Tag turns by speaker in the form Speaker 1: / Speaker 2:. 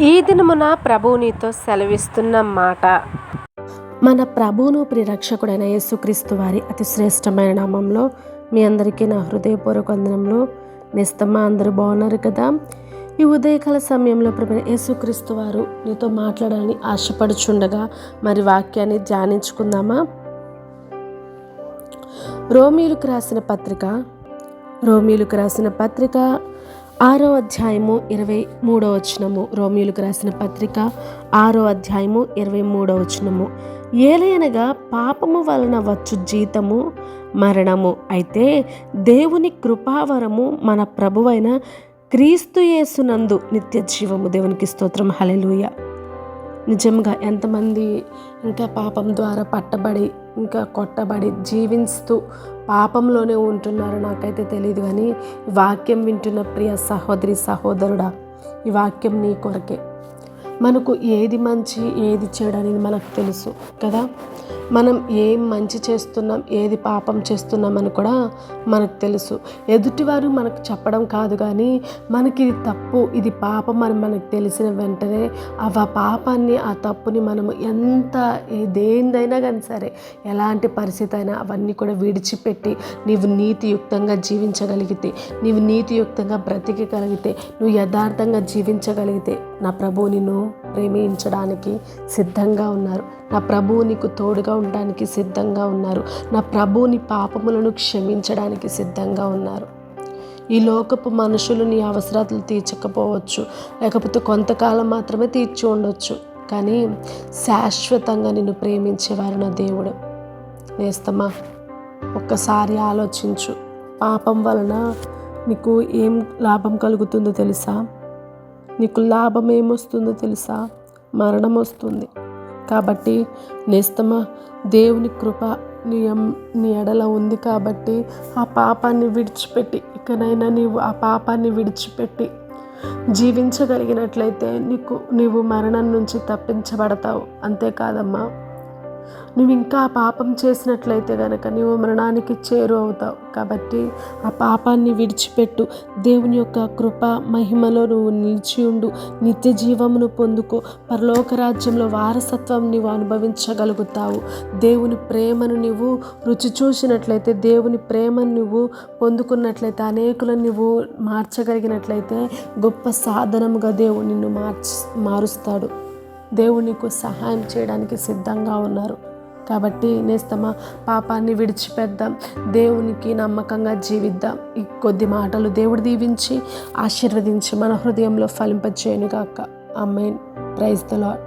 Speaker 1: ఈ దినమున ప్రభువు నీతో సెలవిస్తున్న మాట.
Speaker 2: మన ప్రభువును ప్రిరక్షకుడైన యేసుక్రీస్తు వారి అతి శ్రేష్టమైన నామంలో మీ అందరికీ నా హృదయపూర్వక వందనములు. నేస్తమా అందరూ బాగున్నారు కదా? ఈ ఉదయకాల సమయంలో ప్రభు యేసుక్రీస్తు వారు నీతో మాట్లాడాలని ఆశపడుచుండగా మరి వాక్యాన్ని ధ్యానించుకుందామా? రోమీయులకు రాసిన పత్రిక 6వ అధ్యాయము 23వ వచనము. రోమీయులకు రాసిన పత్రిక 6వ అధ్యాయము 23వ వచనము. ఏలయనగా పాపము వలన వచ్చు జీతము మరణము, అయితే దేవుని కృపావరము మన ప్రభువైన క్రీస్తు యేసునందు నిత్య జీవము. దేవునికి స్తోత్రం, హల్లెలూయా. నిజంగా ఎంతమంది ఇంకా పాపం ద్వారా పట్టబడి ఇంకా కొట్టబడి జీవిస్తూ పాపంలోనే ఉంటున్నారో నాకైతే తెలియదు. కానీ ఈ వాక్యం వింటున్న ప్రియ సహోదరి సహోదరుడా, ఈ వాక్యం నీ కొరకే. మనకు ఏది మంచి ఏది చెడు అనేది మనకు తెలుసు కదా. మనం ఏం మంచి చేస్తున్నాం ఏది పాపం చేస్తున్నామని కూడా మనకు తెలుసు. ఎదుటివారు మనకు చెప్పడం కాదు, కానీ మనకి ఇది తప్పు ఇది పాపం అని మనకు తెలిసిన వెంటనే ఆ పాపాన్ని ఆ తప్పుని మనము ఎంత దేనిదైనా కానీ సరే, ఎలాంటి పరిస్థితి అయినా అవన్నీ కూడా విడిచిపెట్టి నీవు నీతియుక్తంగా జీవించగలిగితే, నీవు నీతియుక్తంగా బ్రతికగలిగితే, నువ్వు యథార్థంగా జీవించగలిగితే నా ప్రభువు నిన్ను ప్రేమించడానికి సిద్ధంగా ఉన్నారు. నా ప్రభువు నీకు తోడుగా ఉండడానికి సిద్ధంగా ఉన్నారు. నా ప్రభువుని పాపములను క్షమించడానికి సిద్ధంగా ఉన్నారు. ఈ లోకపు మనుషులు నీ అవసరాలు తీర్చకపోవచ్చు, లేకపోతే కొంతకాలం మాత్రమే తీర్చి ఉండొచ్చు, కానీ శాశ్వతంగా నిన్ను ప్రేమించేవారు నా దేవుడు. నేస్తమా, ఒక్కసారి ఆలోచించు. పాపం వలన నీకు ఏం లాభం కలుగుతుందో తెలుసా? నీకు లాభం ఏమొస్తుందో తెలుసా? మరణం వస్తుంది. కాబట్టి నేస్తమా, దేవుని కృప నీ ఎడల ఉంది కాబట్టి ఆ పాపాన్ని విడిచిపెట్టి, ఇకనైనా నీవు ఆ పాపాన్ని విడిచిపెట్టి జీవించగలిగినట్లయితే నీవు మరణం నుంచి తప్పించబడతావు. అంతేకాదమ్మా, నువ్వు ఇంకా పాపం చేసినట్లయితే కనుక నీవు మరణానికి చేరు అవుతావు. కాబట్టి ఆ పాపాన్ని విడిచిపెట్టు. దేవుని యొక్క కృప మహిమలో నువ్వు నిలిచి ఉండు. నిత్య జీవమును పొందుకో. పరలోక రాజ్యంలో వారసత్వం నీవు అనుభవించగలుగుతావు. దేవుని ప్రేమను నీవు రుచి చూసినట్లయితే, దేవుని ప్రేమను నువ్వు పొందుకున్నట్లయితే, అనేకులను నువ్వు మార్చగలిగినట్లయితే గొప్ప సాధనముగా దేవుడు నిన్ను మారుస్తాడు. దేవుడు నీకు సహాయం చేయడానికి సిద్ధంగా ఉన్నారు. కాబట్టి నేస్తమా, పాపాన్ని విడిచిపెద్దాం, దేవునికి నమ్మకంగా జీవిద్దాం. ఈ కొద్ది మాటలు దేవుడు దీవించి ఆశీర్వదించి మన హృదయంలో ఫలింపచేయునుగాక. ఆమేన్. Praise the lord.